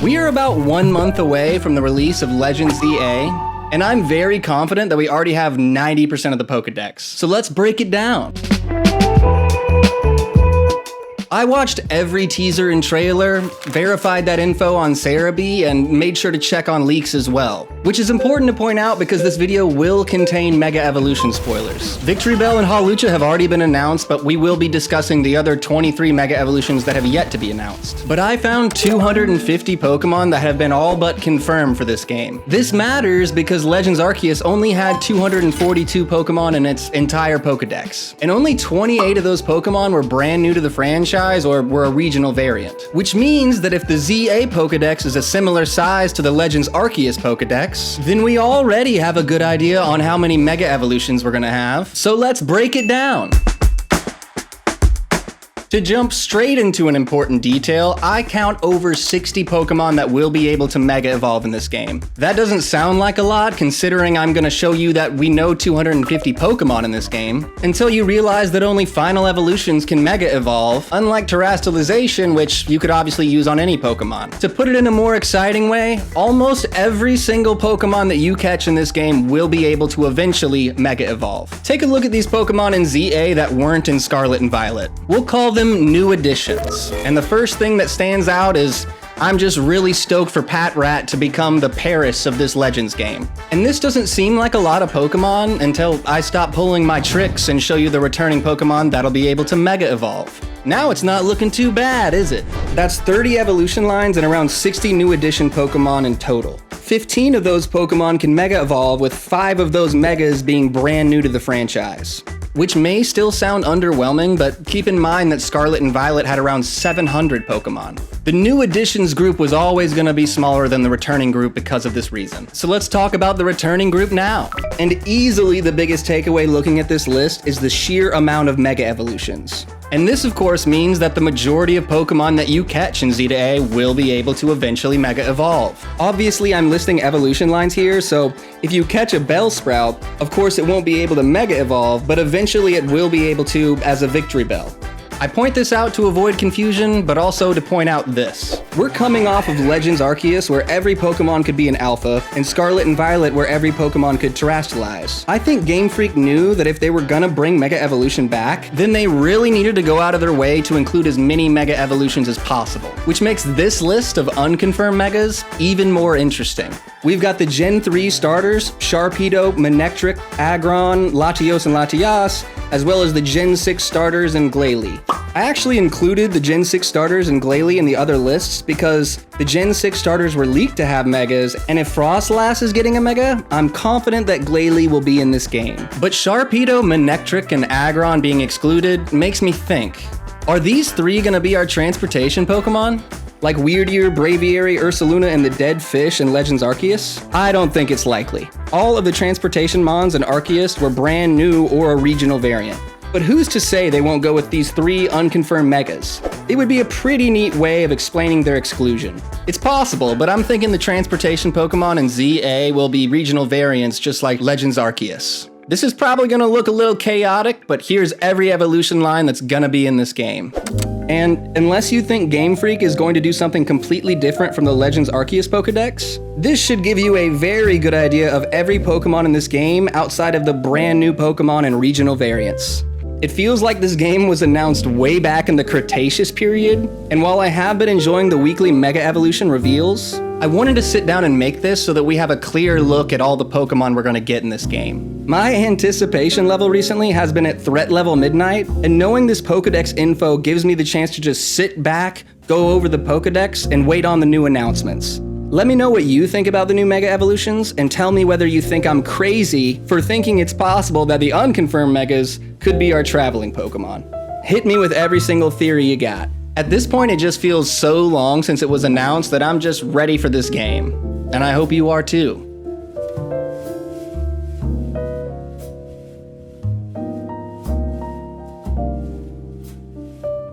We are about 1 month away from the release of Legends ZA, and I'm very confident that we already have 90% of the Pokédex. So let's break it down. I watched every teaser and trailer, verified that info on Cerebi, and made sure to check on leaks as well. Which is important to point out because this video will contain Mega Evolution spoilers. Victory Bell and Hawlucha have already been announced, but we will be discussing the other 23 Mega Evolutions that have yet to be announced. But I found 250 Pokemon that have been all but confirmed for this game. This matters because Legends Arceus only had 242 Pokemon in its entire Pokédex. And only 28 of those Pokemon were brand new to the franchise or were a regional variant. Which means that if the ZA Pokédex is a similar size to the Legends Arceus Pokédex, then we already have a good idea on how many Mega Evolutions we're gonna have. So let's break it down. To jump straight into an important detail, I count over 60 Pokemon that will be able to Mega Evolve in this game. That doesn't sound like a lot considering I'm gonna show you that we know 250 Pokemon in this game, until you realize that only final evolutions can Mega Evolve, unlike Terastallization, which you could obviously use on any Pokemon. To put it in a more exciting way, almost every single Pokemon that you catch in this game will be able to eventually Mega Evolve. Take a look at these Pokemon in ZA that weren't in Scarlet and Violet. We'll call them new additions. And the first thing that stands out is I'm just really stoked for Patrat to become the Paris of this Legends game. And this doesn't seem like a lot of Pokemon until I stop pulling my tricks and show you the returning Pokemon that'll be able to Mega Evolve. Now it's not looking too bad, is it? That's 30 evolution lines and around 60 new addition Pokemon in total. 15 of those Pokemon can Mega Evolve, with 5 of those Megas being brand new to the franchise. Which may still sound underwhelming, but keep in mind that Scarlet and Violet had around 700 Pokemon. The new additions group was always going to be smaller than the returning group because of this reason. So let's talk about the returning group now. And easily the biggest takeaway looking at this list is the sheer amount of Mega Evolutions. And this of course means that the majority of Pokemon that you catch in Z-A will be able to eventually Mega Evolve. Obviously I'm listing evolution lines here, so if you catch a Bellsprout, of course it won't be able to Mega Evolve, but eventually it will be able to as a Victory Bell. I point this out to avoid confusion, but also to point out this. We're coming off of Legends Arceus, where every Pokemon could be an Alpha, and Scarlet and Violet, where every Pokemon could Terastallize. I think Game Freak knew that if they were gonna bring Mega Evolution back, then they really needed to go out of their way to include as many Mega Evolutions as possible, which makes this list of unconfirmed Megas even more interesting. We've got the Gen 3 starters, Sharpedo, Manectric, Aggron, Latios, and Latias, as well as the Gen 6 starters and Glalie. I actually included the Gen 6 starters and Glalie in the other lists because the Gen 6 starters were leaked to have Megas, and if Frostlass is getting a Mega, I'm confident that Glalie will be in this game. But Sharpedo, Manectric, and Aggron being excluded makes me think, are these 3 gonna be our transportation Pokemon? Like Weirdier, Braviary, Ursaluna, and the Dead Fish in Legends Arceus? I don't think it's likely. All of the transportation mons in Arceus were brand new or a regional variant. But who's to say they won't go with these 3 unconfirmed Megas? It would be a pretty neat way of explaining their exclusion. It's possible, but I'm thinking the transportation Pokemon in ZA will be regional variants just like Legends Arceus. This is probably gonna look a little chaotic, but here's every evolution line that's gonna be in this game. And unless you think Game Freak is going to do something completely different from the Legends Arceus Pokédex, this should give you a very good idea of every Pokemon in this game outside of the brand new Pokemon and regional variants. It feels like this game was announced way back in the Cretaceous period, and while I have been enjoying the weekly Mega Evolution reveals, I wanted to sit down and make this so that we have a clear look at all the Pokemon we're gonna get in this game. My anticipation level recently has been at threat level midnight, and knowing this Pokédex info gives me the chance to just sit back, go over the Pokédex, and wait on the new announcements. Let me know what you think about the new Mega Evolutions, and tell me whether you think I'm crazy for thinking it's possible that the unconfirmed Megas could be our traveling Pokemon. Hit me with every single theory you got. At this point, it just feels so long since it was announced that I'm just ready for this game. And I hope you are too.